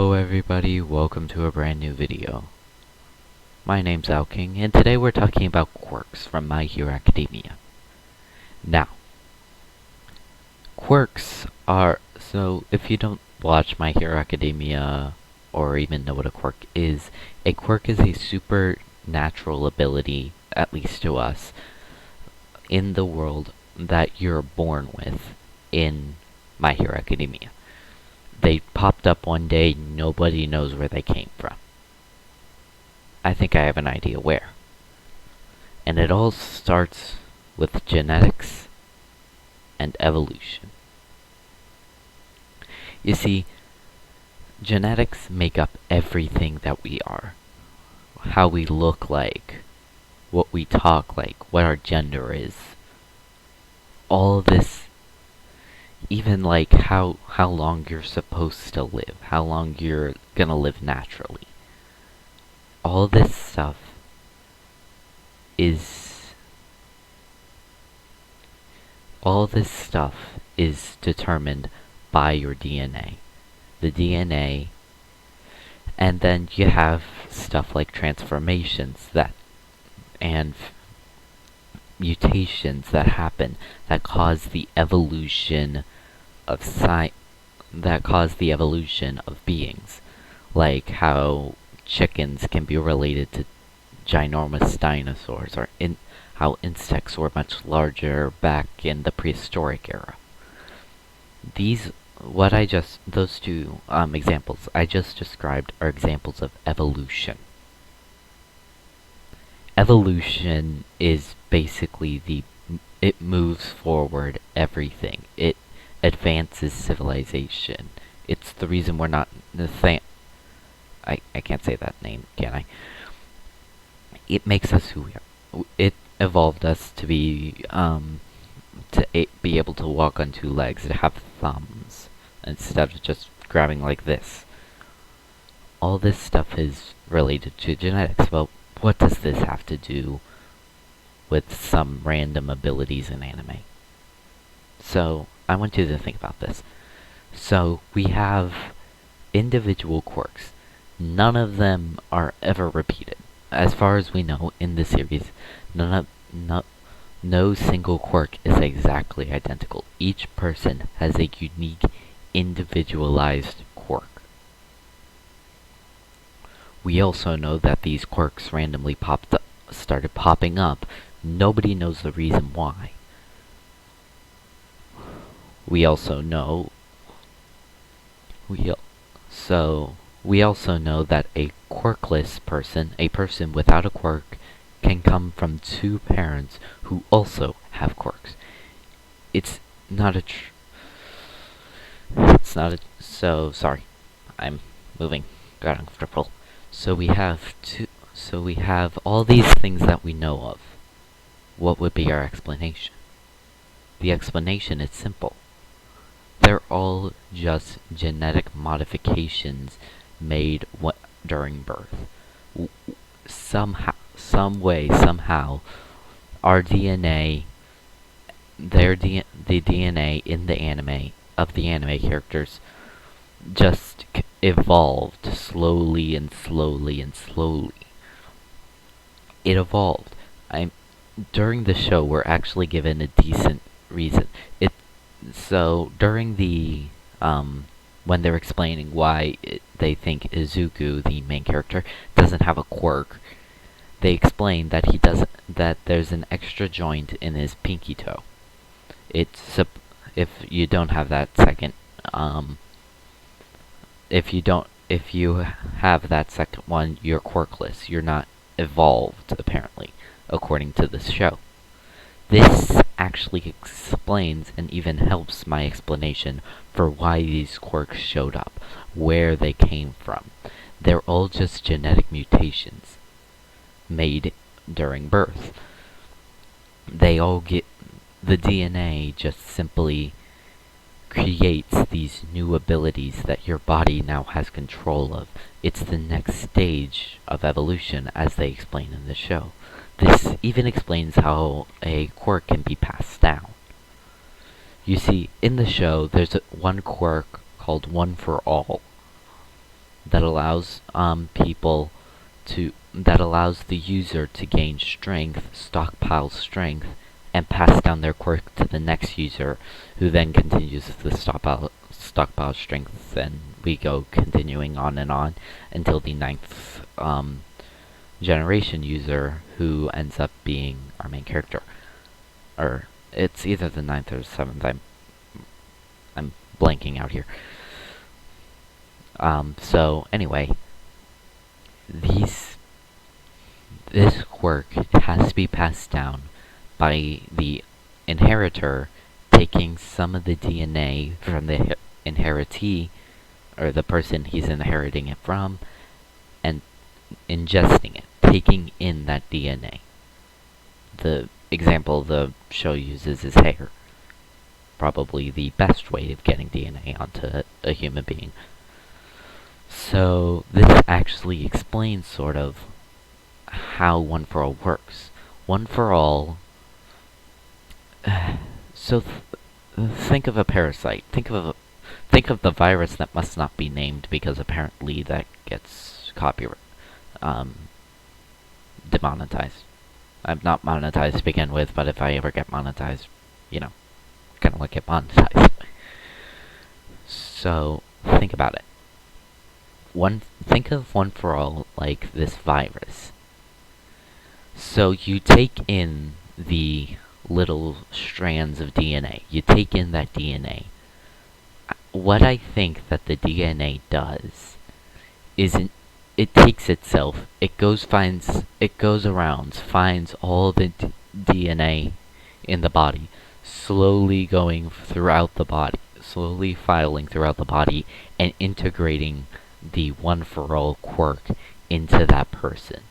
Hello everybody, welcome to a brand new video. My name's Alking, and today we're talking about quirks from My Hero Academia. Now, quirks are, so if you don't watch My Hero Academia or even know what a quirk is a supernatural ability, at least to us, in the world that you're born with in My Hero Academia. They popped up one day, nobody knows where they came from. I think I have an idea where. And it all starts with genetics and evolution. You see, genetics make up everything that we are. How we look like, what we talk like, what our gender is. All of this, even like how long you're supposed to live, how long you're gonna live naturally. All this stuff is determined by your DNA. The DNA, and then you have stuff like transformations and mutations that happen that cause the evolution of beings, like how chickens can be related to ginormous dinosaurs, or how insects were much larger back in the prehistoric era. Those two examples I just described are examples of evolution. Evolution is basically it moves forward everything. It advances civilization. It's the reason we're not I can't say that name, can I? It makes us who we are. It evolved us to be able to walk on two legs, to have thumbs, instead of just grabbing like this. All this stuff is related to genetics. Well, what does this have to do with some random abilities in anime? So, I want you to think about this. So, we have individual quirks. None of them are ever repeated. As far as we know in the series, no single quirk is exactly identical. Each person has a unique, individualized quirk. We also know that these quirks randomly started popping up. Nobody knows the reason why. We also know that a quirkless person, a person without a quirk, can come from two parents who also have quirks. So sorry. I'm moving. Got uncomfortable. So we have all these things that we know of. What would be our explanation? The explanation is simple. They're all just genetic modifications made during birth. Somehow, our DNA, the DNA in the anime of the anime characters, just evolved slowly and slowly and slowly. It evolved. During the show, we're actually given a decent reason. So during the when they're explaining why they think Izuku, the main character, doesn't have a quirk, they explain that that there's an extra joint in his pinky toe. If you don't have that second, if you have that second one, you're quirkless. You're not evolved, apparently, according to this show. This actually explains and even helps my explanation for why these quirks showed up, where they came from. They're all just genetic mutations made during birth. The DNA just simply creates these new abilities that your body now has control of. It's the next stage of evolution, as they explain in the show. This even explains how a quirk can be passed down. You see, in the show, there's one quirk called One for All. that allows that allows the user to gain strength, stockpile strength, and pass down their quirk to the next user, who then continues the stockpile strength, and we go continuing on and on until the ninth generation user, who ends up being our main character. Or it's either the ninth or seventh. I'm blanking out here. So anyway, this quirk has to be passed down by the inheritor taking some of the DNA from the inheritee, or the person he's inheriting it from, and ingesting it, taking in that DNA. The example the show uses is hair. Probably the best way of getting DNA onto a human being. So this actually explains sort of how One for All works. One for All. Think of a parasite. Think of the virus that must not be named, because apparently that gets copyright demonetized. I'm not monetized to begin with, but if I ever get monetized, gonna look at monetized. So think about it. Think of One for All like this virus. So you take in the little strands of DNA. You take in that DNA. What I think that the DNA does is it takes itself, it goes around, finds all the DNA in the body, slowly going throughout the body, slowly filing throughout the body, and integrating the One for All quirk into that person.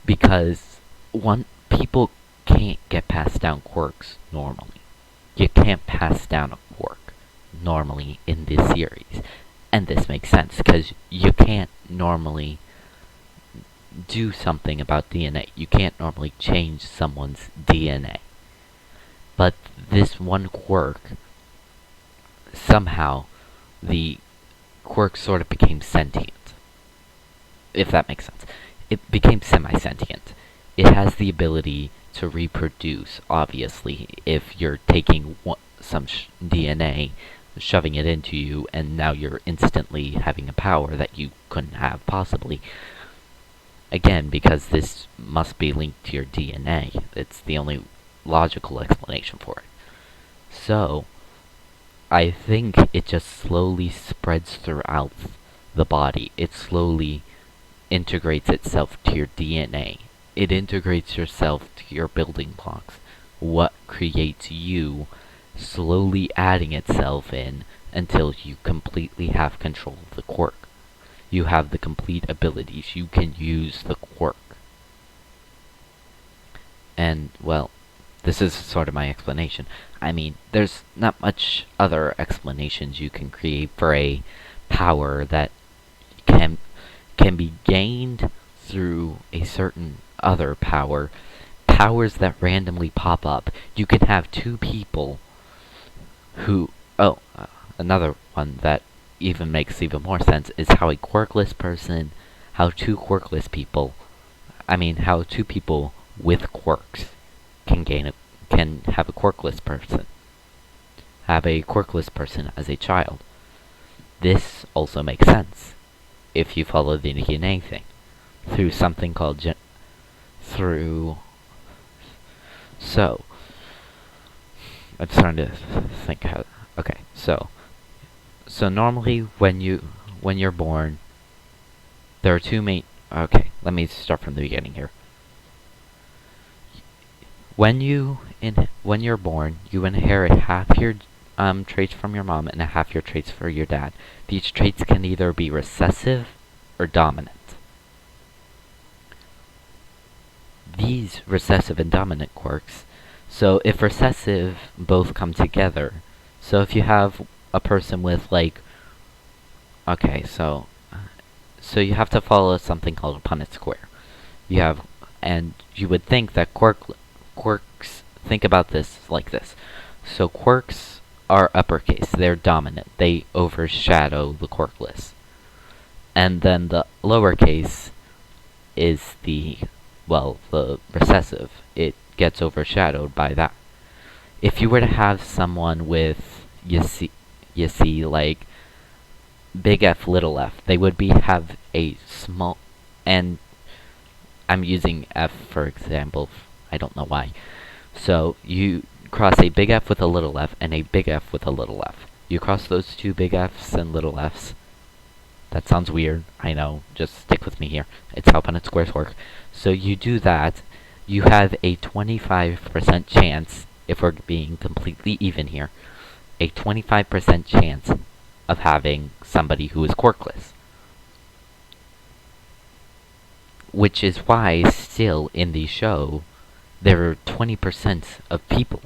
Because people can't get passed down quirks normally. You can't pass down a quirk normally in this series. And this makes sense, because you can't normally do something about DNA. You can't normally change someone's DNA. But this one quirk, somehow, the quirk sort of became sentient. If that makes sense. It became semi-sentient. It has the ability to reproduce, obviously, if you're taking some DNA, shoving it into you, and now you're instantly having a power that you couldn't have possibly. Again, because this must be linked to your DNA. It's the only logical explanation for it. So, I think it just slowly spreads throughout the body. It slowly integrates itself to your DNA. It integrates yourself to your building blocks. What creates you, slowly adding itself in until you completely have control of the quirk. You have the complete abilities. You can use the quirk. And, well, this is sort of my explanation. I mean, there's not much other explanations you can create for a power that can be gained through a certain other power. Powers that randomly pop up. You can have two people who... another one that even makes even more sense is how how two people with quirks can have a quirkless person. Have a quirkless person as a child. This also makes sense if you follow the DNA thing through something called So, I'm starting to think how. Okay, so normally when you're born, there are two main. Okay, let me start from the beginning here. When you're born, you inherit half your traits from your mom and half your traits from your dad. These traits can either be recessive or dominant. These recessive and dominant quirks. So if recessive both come together, so if you have a person with so you have to follow something called a Punnett square. And you would think that quirks, think about this like this. So quirks are uppercase, they're dominant, they overshadow the quirkless. And then the lowercase is the recessive. It gets overshadowed by that. If you were to have someone with, you see, like, big F, little f, they would have a small, and I'm using F for example, I don't know why. So, you cross a big F with a little f, and a big F with a little f. You cross those two big F's and little f's. That sounds weird, I know, just stick with me here. It's how Punnett squares work. So you do that, you have a 25% chance, if we're being completely even here, a 25% chance of having somebody who is quirkless. Which is why, still, in the show, there are 20% of people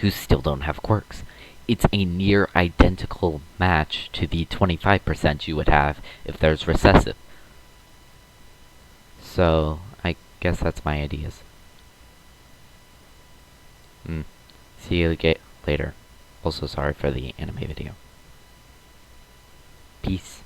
who still don't have quirks. It's a near identical match to the 25% you would have if there's recessive. So, I guess that's my ideas. See you later. Also sorry for the anime video. Peace.